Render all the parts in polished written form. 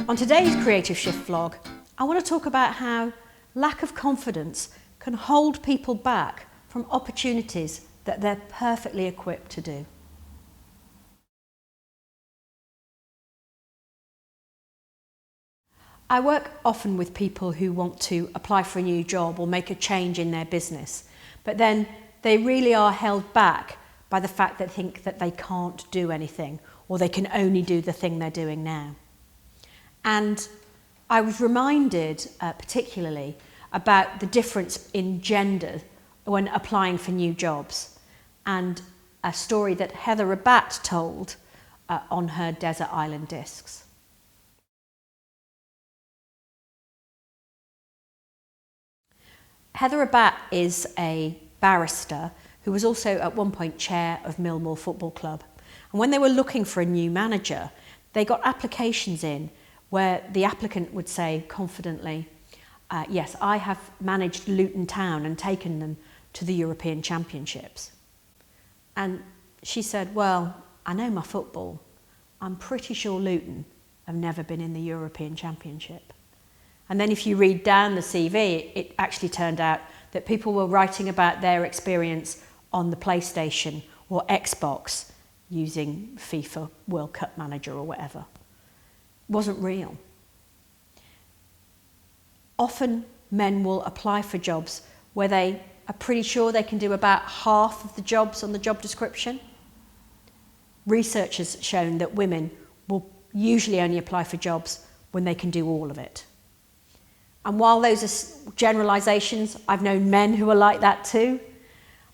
On today's Creative Shift vlog, I want to talk about how lack of confidence can hold people back from opportunities that they're perfectly equipped to do. I work often with people who want to apply for a new job or make a change in their business, but then they really are held back by the fact that they think that they can't do anything or they can only do the thing they're doing now. And I was reminded particularly about the difference in gender when applying for new jobs, and a story that Heather Rabat told on her Desert Island Discs. Heather Rabat is a barrister who was also at one point chair of Millmoor Football Club. And when they were looking for a new manager, they got applications in where the applicant would say confidently, yes, I have managed Luton Town and taken them to the European Championships. And she said, well, I know my football. I'm pretty sure Luton have never been in the European Championship. And then if you read down the CV, it actually turned out that people were writing about their experience on the PlayStation or Xbox using FIFA World Cup Manager or whatever. It wasn't real. Often men will apply for jobs where they are pretty sure they can do about half of the jobs on the job description. Research has shown that women will usually only apply for jobs when they can do all of it. And while those are generalisations, I've known men who are like that too.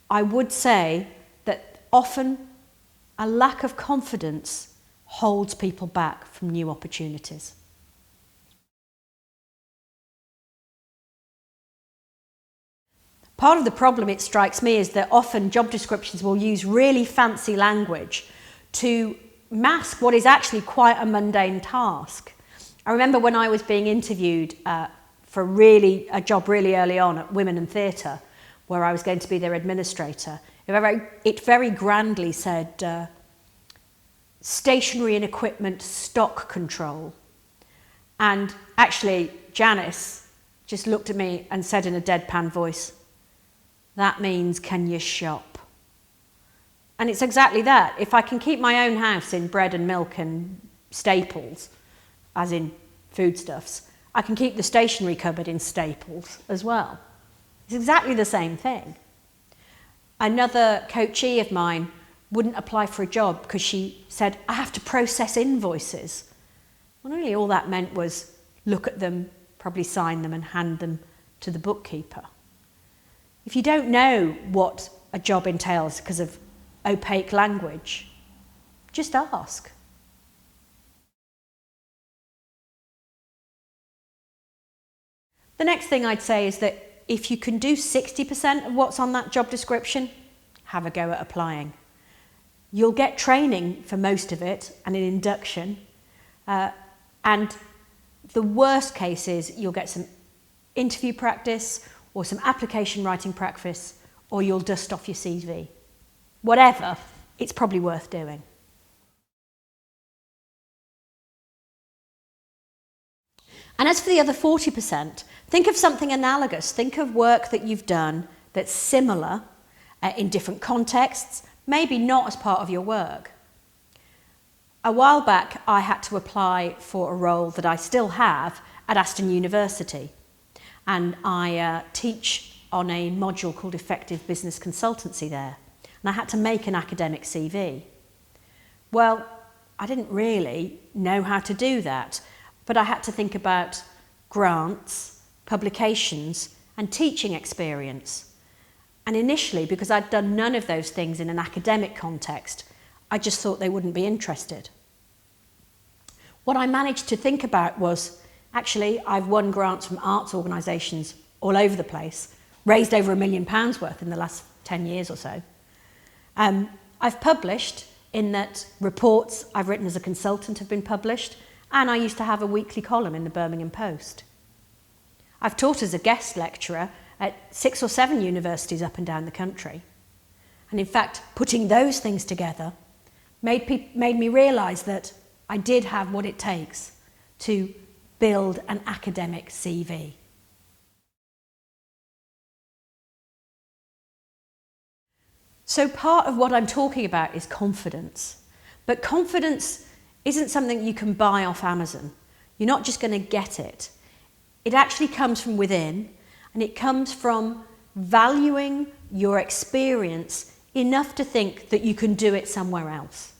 I would say that often a lack of confidence holds people back from new opportunities. Part of the problem, it strikes me, is that often job descriptions will use really fancy language to mask what is actually quite a mundane task. I remember when I was being interviewed for a job really early on at Women and Theatre, where I was going to be their administrator. It very grandly said stationery and equipment stock control. And actually Janice just looked at me and said in a deadpan voice, that means can you shop? And it's exactly that. If I can keep my own house in bread and milk and staples, as in foodstuffs, I can keep the stationery cupboard in staples as well. It's exactly the same thing. Another coachee of mine wouldn't apply for a job because she said, I have to process invoices. Well, really all that meant was look at them, probably sign them and hand them to the bookkeeper. If you don't know what a job entails because of opaque language, just ask. The next thing I'd say is that if you can do 60% of what's on that job description, have a go at applying. You'll get training for most of it and an induction. And the worst case is you'll get some interview practice or some application writing practice, or you'll dust off your CV. Whatever, it's probably worth doing. And as for the other 40%, think of something analogous. Think of work that you've done that's similar in different contexts, maybe not as part of your work. A while back, I had to apply for a role that I still have at Aston University. And I teach on a module called Effective Business Consultancy there. And I had to make an academic CV. Well, I didn't really know how to do that. But I had to think about grants, publications, and teaching experience. And initially, because I'd done none of those things in an academic context, I just thought they wouldn't be interested. What I managed to think about was, actually, I've won grants from arts organisations all over the place, raised over £1 million worth in the last 10 years or so. I've published in that reports I've written as a consultant have been published, and I used to have a weekly column in the Birmingham Post. I've taught as a guest lecturer at 6 or 7 universities up and down the country. And in fact, putting those things together made me realise that I did have what it takes to build an academic CV. So part of what I'm talking about is confidence. But confidence isn't something you can buy off Amazon. You're not just going to get it. It actually comes from within, and it comes from valuing your experience enough to think that you can do it somewhere else.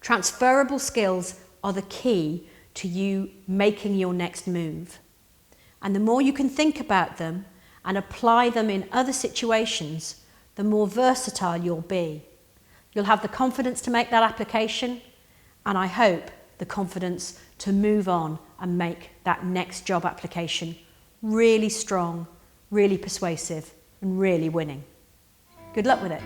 Transferable skills are the key to you making your next move. And the more you can think about them and apply them in other situations, the more versatile you'll be. You'll have the confidence to make that application, and I hope the confidence to move on and make that next job application really strong, really persuasive, and really winning. Good luck with it.